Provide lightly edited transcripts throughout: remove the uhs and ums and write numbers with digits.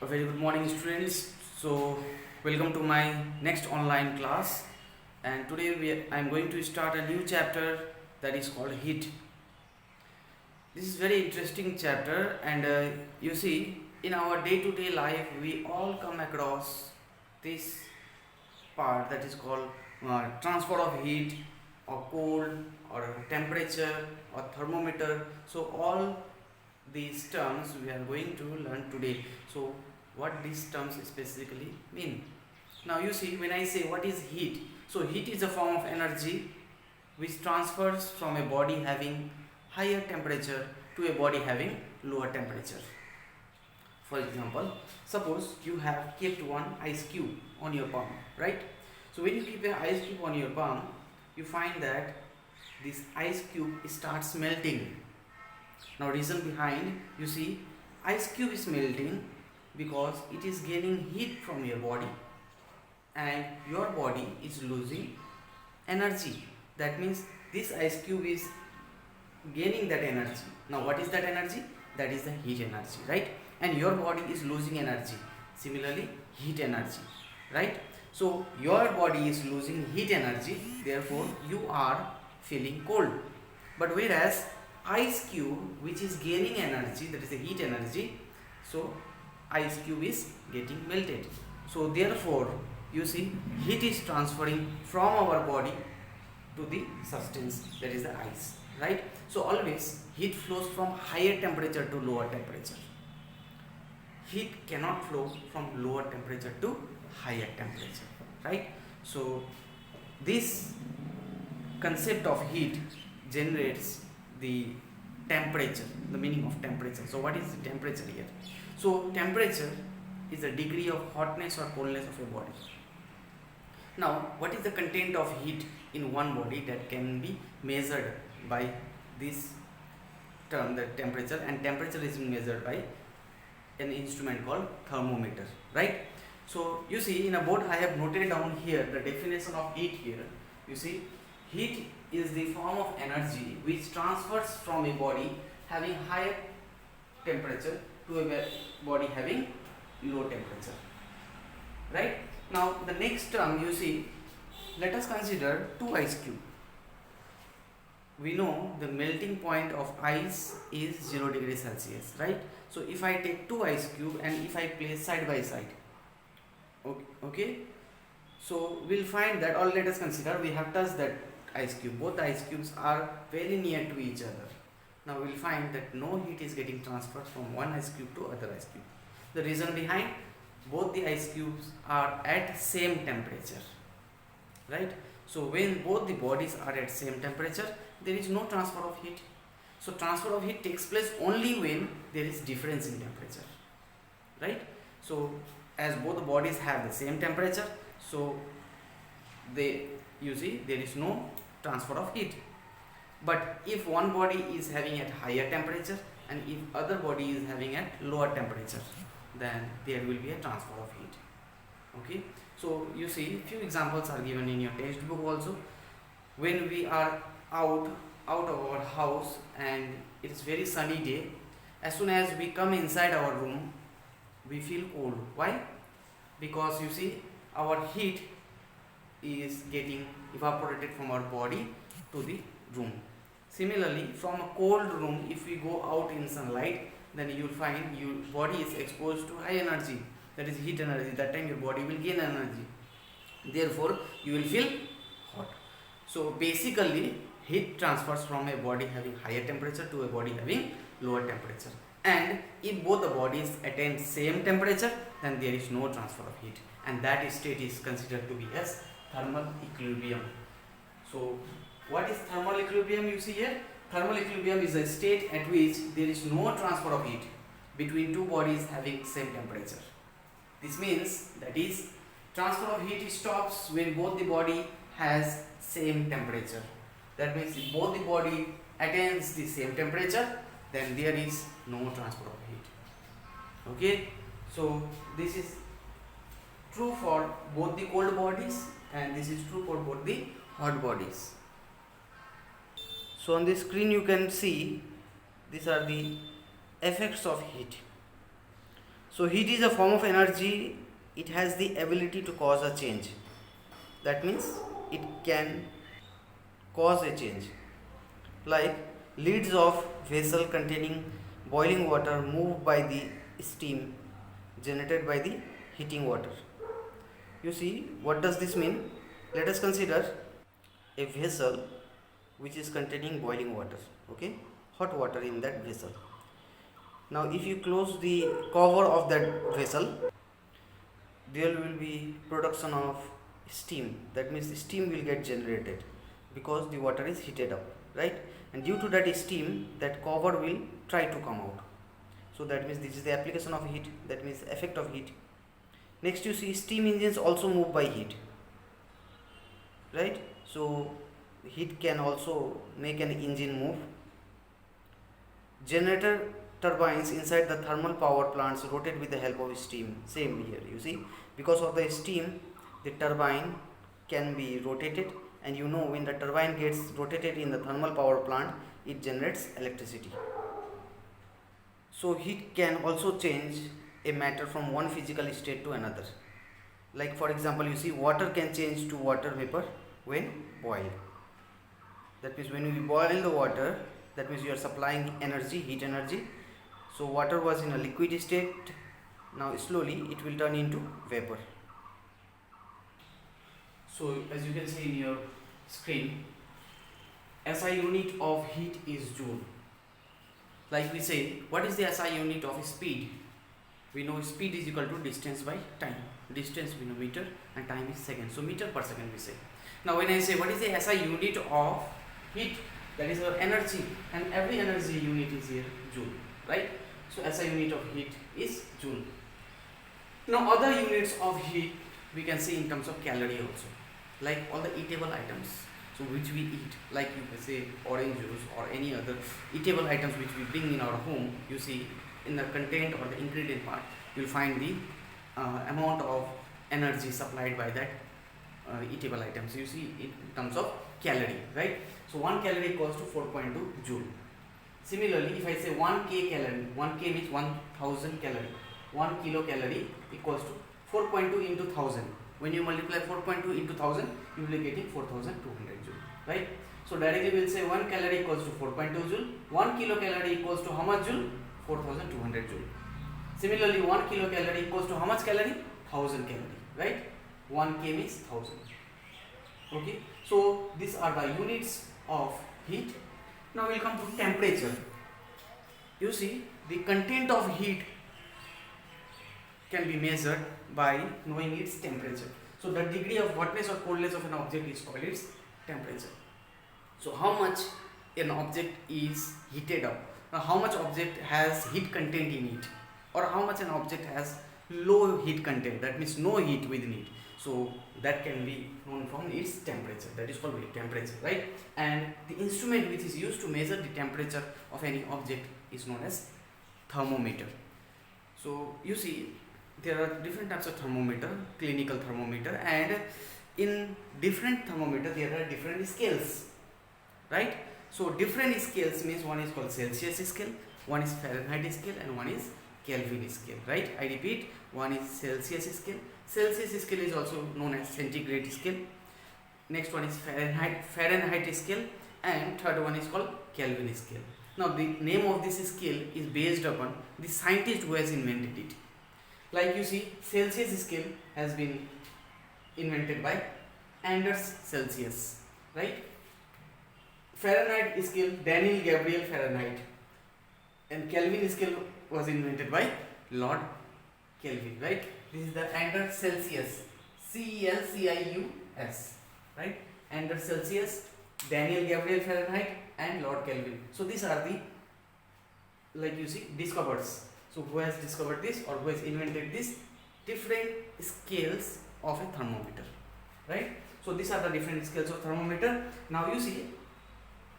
A very good morning, students. So, welcome to my next online class. And today I am going to start a new chapter that is called heat. This is very interesting chapter, and you see, in our day-to-day life, we all come across this part that is called transfer of heat, or cold, or temperature, or thermometer. So all these terms we are going to learn today. So what these terms specifically mean? Now you see, when I say what is heat, so heat is a form of energy which transfers from a body having higher temperature to a body having lower temperature. For example, suppose you have kept one ice cube on your palm, right? So when you keep an ice cube on your palm, you find that this ice cube starts melting. Now reason behind, you see, ice cube is melting because it is gaining heat from your body and your body is losing energy. That means this ice cube is gaining that energy. Now what is that energy? That is the heat energy, right? And your body is losing energy. Similarly, heat energy, right? So your body is losing heat energy, therefore you are feeling cold. But whereas ice cube which is gaining energy, that is the heat energy, so ice cube is getting melted. So therefore you see, heat is transferring from our body to the substance, that is the ice, right? So always heat flows from higher temperature to lower temperature. Heat cannot flow from lower temperature to higher temperature, right? So this concept of heat generates the temperature, the meaning of temperature. So what is the temperature here? So temperature is the degree of hotness or coldness of a body. Now what is the content of heat in one body that can be measured by this term, the temperature, and temperature is measured by an instrument called thermometer, right? So you see, in a board I have noted down here the definition of heat here. You see, heat is the form of energy which transfers from a body having higher temperature to a body having low temperature, right? Now the next term, you see, let us consider two ice cube. We know the melting point of ice is 0 degrees Celsius, right? So if I take two ice cube and if I place side by side, okay, so we'll find that, or let us consider we have touched that ice cube. Both the ice cubes are very near to each other. Now we'll find that no heat is getting transferred from one ice cube to other ice cube. The reason behind, both the ice cubes are at same temperature, right? So when both the bodies are at same temperature, there is no transfer of heat. So transfer of heat takes place only when there is difference in temperature, right? So as both the bodies have the same temperature, so you see, there is no transfer of heat. But if one body is having at higher temperature and if other body is having at lower temperature, then there will be a transfer of heat. Okay, so you see, few examples are given in your textbook also. When we are out of our house and it is very sunny day, as soon as we come inside our room, we feel cold. Why? Because you see, our heat is getting evaporated from our body to the room. Similarly, from a cold room, if we go out in sunlight, then you will find your body is exposed to high energy, that is heat energy. That time your body will gain energy, therefore you will feel hot. So basically heat transfers from a body having higher temperature to a body having lower temperature, and if both the bodies attain same temperature, then there is no transfer of heat, and that state is considered to be as thermal equilibrium. So what is thermal equilibrium? You see here, thermal equilibrium is a state at which there is no transfer of heat between two bodies having same temperature. This means that is, transfer of heat stops when both the body has same temperature. That means if both the body attains the same temperature, then there is no transfer of heat. Okay, so this is true for both the cold bodies and this is true for both the hot bodies. So on the screen you can see these are the effects of heat. So heat is a form of energy. It has the ability to cause a change. That means it can cause a change. Like lids of vessel containing boiling water moved by the steam generated by the heating water. You see, what does this mean? Let us consider a vessel which is containing boiling water, okay, hot water in that vessel. Now if you close the cover of that vessel, there will be production of steam. That means steam will get generated because the water is heated up, right? And due to that steam, that cover will try to come out. So that means this is the application of heat, that means effect of heat. Next you see steam engines also move by heat, right? So heat can also make an engine move. Generator turbines inside the thermal power plants rotate with the help of steam. Same here, you see, because of the steam the turbine can be rotated, and you know when the turbine gets rotated in the thermal power plant, it generates electricity. So heat can also change a matter from one physical state to another. Like for example, you see water can change to water vapor when boiled. That means when we boil the water, that means you are supplying energy, heat energy. So water was in a liquid state, now slowly it will turn into vapor. So as you can see in your screen, SI unit of heat is joule. Like we say, what is the SI unit of speed? We know speed is equal to distance by time. Distance we know meter and time is second. So meter per second we say. Now when I say what is the SI unit of heat, that is our energy, and every energy unit is here joule, right? So SI unit of heat is joule. Now other units of heat we can see in terms of calorie also, like all the eatable items, so which we eat, like you can say orange juice or any other eatable items which we bring in our home. You see in the content or the ingredient part, you will find the amount of energy supplied by that eatable items. You see in terms of calorie, right? So 1 calorie equals to 4.2 joule. Similarly, if I say 1 k calorie, 1 k means 1000 calorie, 1 kilocalorie equals to 4.2 into 1000. When you multiply 4.2 into 1000, you will be getting 4200 joule, right? So directly we will say 1 calorie equals to 4.2 joule, 1 kilocalorie equals to how much joule? 4200 joule. Similarly, 1 kilocalorie equals to how much calorie? 1000 calorie, right? 1 k means 1000. Okay, so these are the units of heat. Now we will come to temperature. You see, the content of heat can be measured by knowing its temperature. So the degree of hotness or coldness of an object is called its temperature. So how much an object is heated up, now how much object has heat content in it, or how much an object has low heat content, that means no heat within it. So that can be known from its temperature, that is called temperature, right? And the instrument which is used to measure the temperature of any object is known as thermometer. So you see there are different types of thermometer, clinical thermometer, and in different thermometer there are different scales, right? So different scales means one is called Celsius scale, one is Fahrenheit scale, and one is Kelvin scale, right? I repeat, one is Celsius scale. Celsius scale is also known as centigrade scale. Next one is Fahrenheit scale, and third one is called Kelvin scale. Now the name of this scale is based upon the scientist who has invented it. Like you see, Celsius scale has been invented by Anders Celsius, right? Fahrenheit scale, Daniel Gabriel Fahrenheit, and Kelvin scale was invented by Lord Kelvin, right? This is the Anders Celsius, Celsius, right? Anders Celsius, Daniel Gabriel Fahrenheit, and Lord Kelvin. So these are the, like you see, discoverers. So who has discovered this, or who has invented this different scales of a thermometer, right? So these are the different scales of thermometer. Now you see,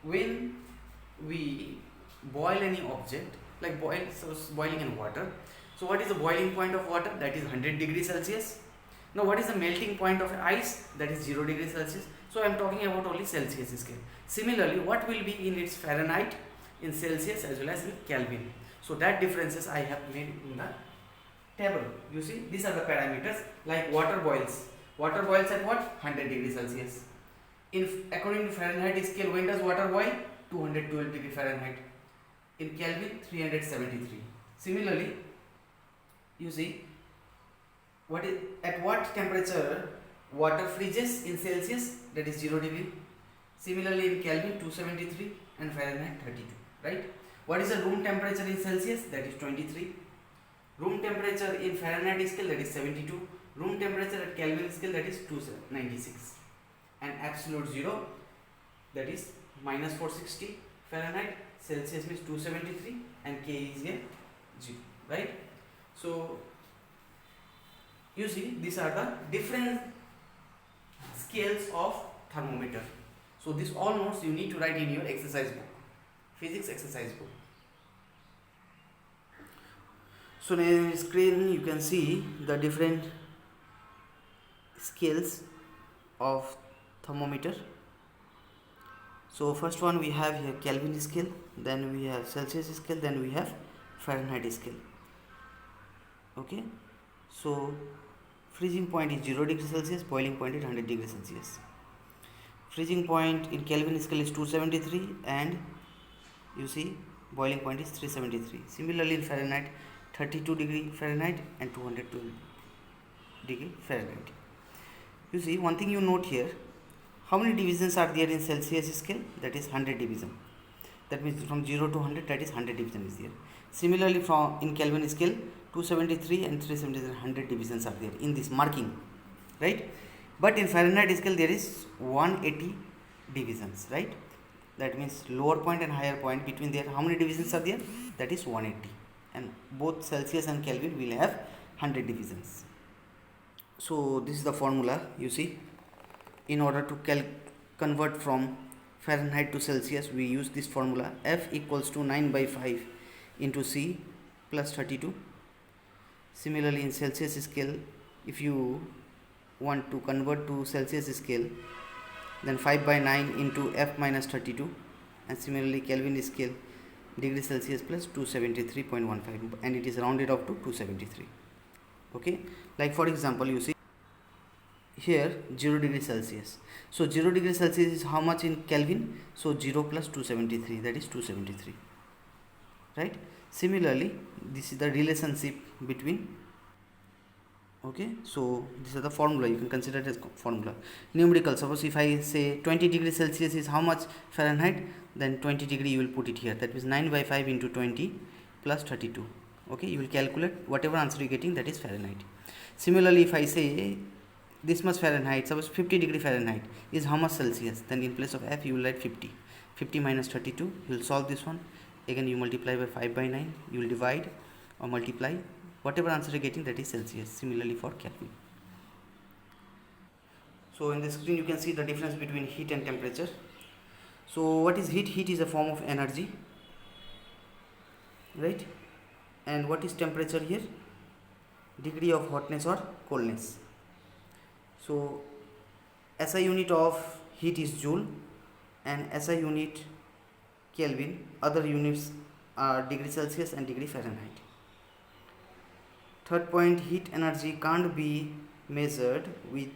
when we boil any object, like boiling in water. So what is the boiling point of water? That is 100 degrees Celsius. Now what is the melting point of ice? That is 0 degrees Celsius. So I am talking about only Celsius scale. Similarly, what will be in its Fahrenheit, in Celsius, as well as in Kelvin? So that differences I have made in the table. You see, these are the parameters. Like water boils. Water boils at what? 100 degrees Celsius. According to Fahrenheit scale, when does water boil? 212 degree Fahrenheit. In Kelvin, 373. Similarly, you see, at what temperature water freezes in Celsius? That is 0 degree. Similarly, in Kelvin, 273 and Fahrenheit 32. Right? What is the room temperature in Celsius? That is 23. Room temperature in Fahrenheit scale, that is 72. Room temperature at Kelvin scale, that is 296. And absolute zero, that is minus 460 Fahrenheit. Celsius means 273 and K is a 0. Right? So you see, these are the different scales of thermometer. So this all notes you need to write in your exercise book, physics exercise book. So in the screen you can see the different scales of thermometer. So first one we have here Kelvin scale, then we have Celsius scale, then we have Fahrenheit scale. Okay, so freezing point is 0 degree Celsius, boiling point is 100 degree Celsius. Freezing point in Kelvin scale is 273 and you see boiling point is 373. Similarly in Fahrenheit, 32 degree Fahrenheit and 212 degree Fahrenheit. You see, one thing you note here, how many divisions are there in Celsius scale? That is 100 division. That means from 0 to 100, that is 100 division is there. Similarly in Kelvin scale, 273 and 373, 100 divisions are there in this marking, right? But in Fahrenheit scale there is 180 divisions, right? That means lower point and higher point, between there how many divisions are there? That is 180. And both Celsius and Kelvin will have 100 divisions. So this is the formula, you see. In order to convert from Fahrenheit to Celsius, we use this formula. F equals to 9 by 5 into C plus 32. Similarly in Celsius scale, if you want to convert to Celsius scale, then 5 by 9 into F minus 32. And similarly Kelvin scale, degree Celsius plus 273.15, and it is rounded up to 273. Okay, like for example, you see here 0 degree Celsius. So 0 degree Celsius is how much in Kelvin? So 0 plus 273, that is 273. Right? Similarly, this is the relationship between. Okay, so this is the formula, you can consider it as formula. Numerical, suppose if I say 20 degree Celsius is how much Fahrenheit, then 20 degree you will put it here. That means 9 by 5 into 20 plus 32. Okay, you will calculate whatever answer you are getting, that is Fahrenheit. Similarly, if I say this much Fahrenheit, suppose 50 degree Fahrenheit is how much Celsius, then in place of F you will write 50. 50 minus 32, you will solve this one. Again you multiply by 5 by 9, you will divide or multiply. Whatever answer you are getting, that is Celsius. Similarly for Kelvin. So in the screen you can see the difference between heat and temperature. So what is heat? Heat is a form of energy, right? And what is temperature here? Degree of hotness or coldness. So SI unit of heat is joule and SI unit Kelvin. Other units are degree Celsius and degree Fahrenheit. Third point, heat energy can't be measured with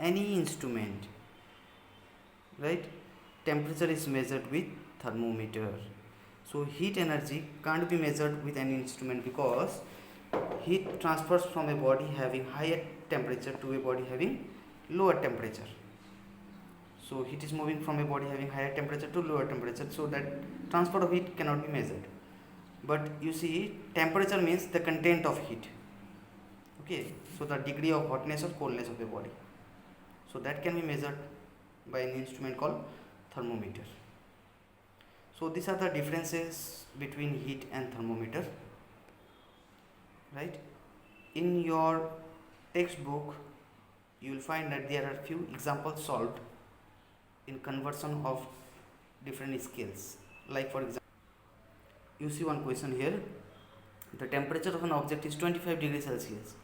any instrument, right? Temperature is measured with thermometer. So heat energy can't be measured with any instrument because heat transfers from a body having higher temperature to a body having lower temperature. So heat is moving from a body having higher temperature to lower temperature, so that transfer of heat cannot be measured. But you see, temperature means the content of heat. Okay, so the degree of hotness or coldness of a body. So that can be measured by an instrument called thermometer. So these are the differences between heat and thermometer, right? In your textbook you will find that there are few examples solved in conversion of different scales. Like for example, you see one question here. The temperature of an object is 25 degrees Celsius.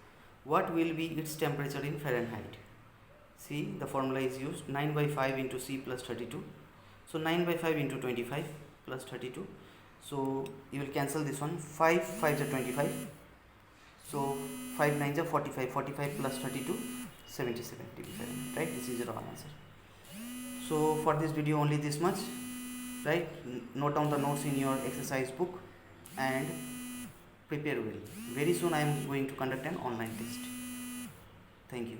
What will be its temperature in Fahrenheit? See, the formula is used, 9 by 5 into C plus 32. So 9 by 5 into 25 plus 32. So you will cancel this one, 5 5 is 25. So 5 9s are 45, 45 plus 32, 77 degree Fahrenheit, right? This is your answer. So for this video only this much, right? Note down the notes in your exercise book and prepare well. Very soon I am going to conduct an online test. Thank you.